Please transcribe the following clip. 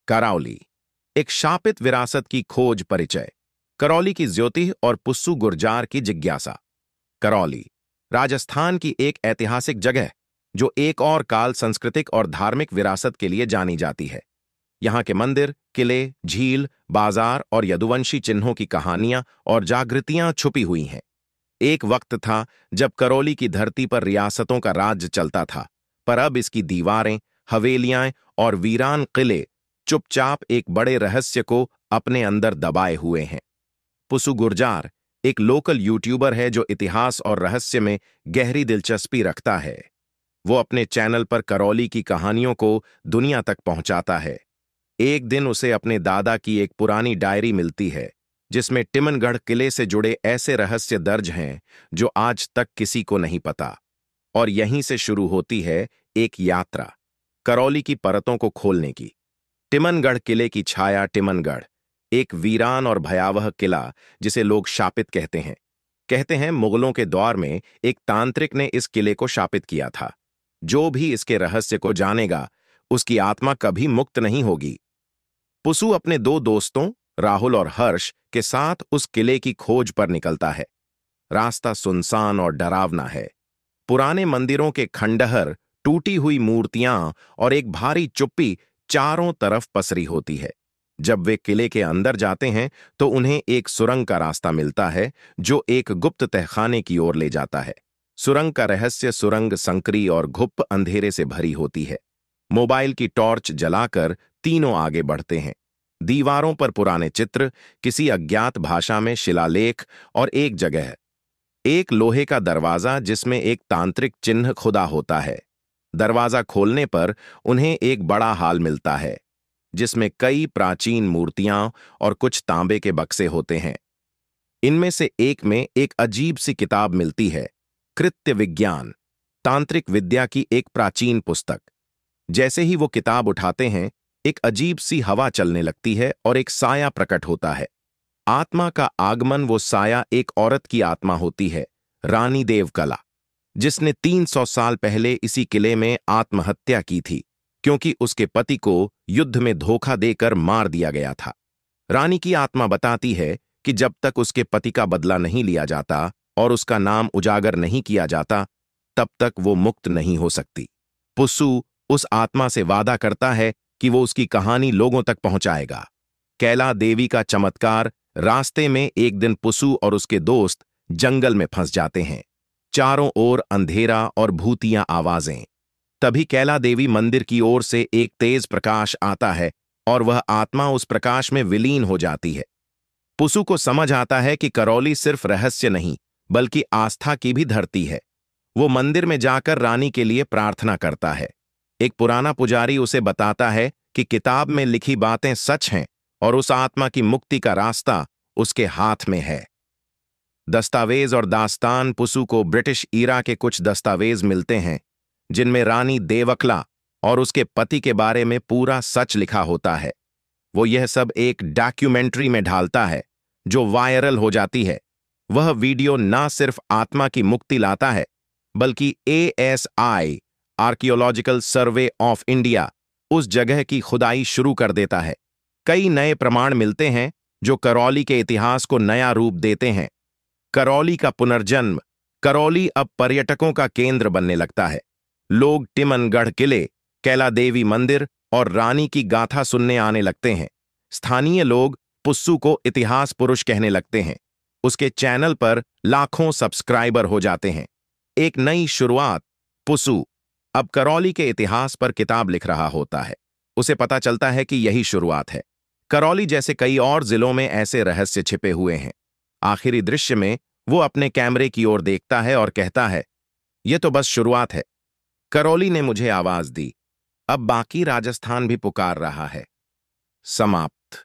करौली, एक शापित विरासत की खोज परिचय। करौली की ज्योतिः और पुस्सू गुर्जार की जिज्ञासा। करौली, राजस्थान की एक ऐतिहासिक जगह जो एक और काल सांस्कृतिक और धार्मिक विरासत के लिए जानी जाती है। यहाँ के मंदिर, किले, झील, बाजार और यदुवंशी चिन्हों की कहानियां और जागृतियां छुपी हुई हैं। एक वक्त था जब करौली की धरती पर रियासतों का राज्य चलता था, पर अब इसकी दीवारें, हवेलियां और वीरान किले चुपचाप एक बड़े रहस्य को अपने अंदर दबाए हुए हैं। पुसू गुर्जार एक लोकल यूट्यूबर है जो इतिहास और रहस्य में गहरी दिलचस्पी रखता है। वो अपने चैनल पर करौली की कहानियों को दुनिया तक पहुंचाता है। एक दिन उसे अपने दादा की एक पुरानी डायरी मिलती है जिसमें टिमनगढ़ किले से जुड़े ऐसे रहस्य दर्ज हैं जो आज तक किसी को नहीं पता। और यहीं से शुरू होती है एक यात्रा करौली की परतों को खोलने की। टिमनगढ़ किले की छाया। टिमनगढ़ एक वीरान और भयावह किला जिसे लोग शापित कहते हैं मुगलों के दौर में एक तांत्रिक ने इस किले को शापित किया था। जो भी इसके रहस्य को जानेगा उसकी आत्मा कभी मुक्त नहीं होगी। पुसू अपने दो दोस्तों राहुल और हर्ष के साथ उस किले की खोज पर निकलता है। रास्ता सुनसान और डरावना है। पुराने मंदिरों के खंडहर, टूटी हुई मूर्तियां और एक भारी चुप्पी चारों तरफ पसरी होती है। जब वे किले के अंदर जाते हैं तो उन्हें एक सुरंग का रास्ता मिलता है जो एक गुप्त तहखाने की ओर ले जाता है। सुरंग का रहस्य सुरंग संकरी और घुप्प अंधेरे से भरी होती है। मोबाइल की टॉर्च जलाकर तीनों आगे बढ़ते हैं। दीवारों पर पुराने चित्र, किसी अज्ञात भाषा में शिलालेख और एक जगह एक लोहे का दरवाजा जिसमें एक तांत्रिक चिन्ह खुदा होता है। दरवाजा खोलने पर उन्हें एक बड़ा हाल मिलता है जिसमें कई प्राचीन मूर्तियां और कुछ तांबे के बक्से होते हैं। इनमें से एक में एक अजीब सी किताब मिलती है, कृत्य विज्ञान, तांत्रिक विद्या की एक प्राचीन पुस्तक। जैसे ही वो किताब उठाते हैं एक अजीब सी हवा चलने लगती है और एक साया प्रकट होता है। आत्मा का आगमन। वो साया एक औरत की आत्मा होती है, रानी देवकला, जिसने 300 साल पहले इसी किले में आत्महत्या की थी क्योंकि उसके पति को युद्ध में धोखा देकर मार दिया गया था। रानी की आत्मा बताती है कि जब तक उसके पति का बदला नहीं लिया जाता और उसका नाम उजागर नहीं किया जाता तब तक वो मुक्त नहीं हो सकती। पुस्सू उस आत्मा से वादा करता है कि वो उसकी कहानी लोगों तक पहुंचाएगा। कैला देवी का चमत्कार। रास्ते में एक दिन पुसू और उसके दोस्त जंगल में फंस जाते हैं। चारों ओर अंधेरा और भूतियां आवाजें। तभी कैला देवी मंदिर की ओर से एक तेज प्रकाश आता है और वह आत्मा उस प्रकाश में विलीन हो जाती है। पुसू को समझ आता है कि करौली सिर्फ रहस्य नहीं बल्कि आस्था की भी धरती है। वो मंदिर में जाकर रानी के लिए प्रार्थना करता है। एक पुराना पुजारी उसे बताता है कि किताब में लिखी बातें सच हैं और उस आत्मा की मुक्ति का रास्ता उसके हाथ में है। दस्तावेज और दास्तान। पुसू को ब्रिटिश ईरा के कुछ दस्तावेज मिलते हैं जिनमें रानी देवकला और उसके पति के बारे में पूरा सच लिखा होता है। वो यह सब एक डॉक्यूमेंट्री में ढालता है जो वायरल हो जाती है। वह वीडियो ना सिर्फ आत्मा की मुक्ति लाता है बल्कि ASI archaeological survey of India उस जगह की खुदाई शुरू कर देता है। कई नए प्रमाण मिलते हैं जो करौली के इतिहास को नया रूप देते हैं। करौली का पुनर्जन्म। करौली अब पर्यटकों का केंद्र बनने लगता है। लोग टिमनगढ़ किले, कैला देवी मंदिर और रानी की गाथा सुनने आने लगते हैं। स्थानीय लोग पुस्सू को इतिहास पुरुष कहने लगते हैं। उसके चैनल पर लाखों सब्सक्राइबर हो जाते हैं। एक नई शुरुआत। पुस्सू अब करौली के इतिहास पर किताब लिख रहा होता है। उसे पता चलता है कि यही शुरुआत है। करौली जैसे कई और जिलों में ऐसे रहस्य छिपे हुए हैं। आखिरी दृश्य में वो अपने कैमरे की ओर देखता है और कहता है, यह तो बस शुरुआत है। करौली ने मुझे आवाज दी, अब बाकी राजस्थान भी पुकार रहा है। समाप्त।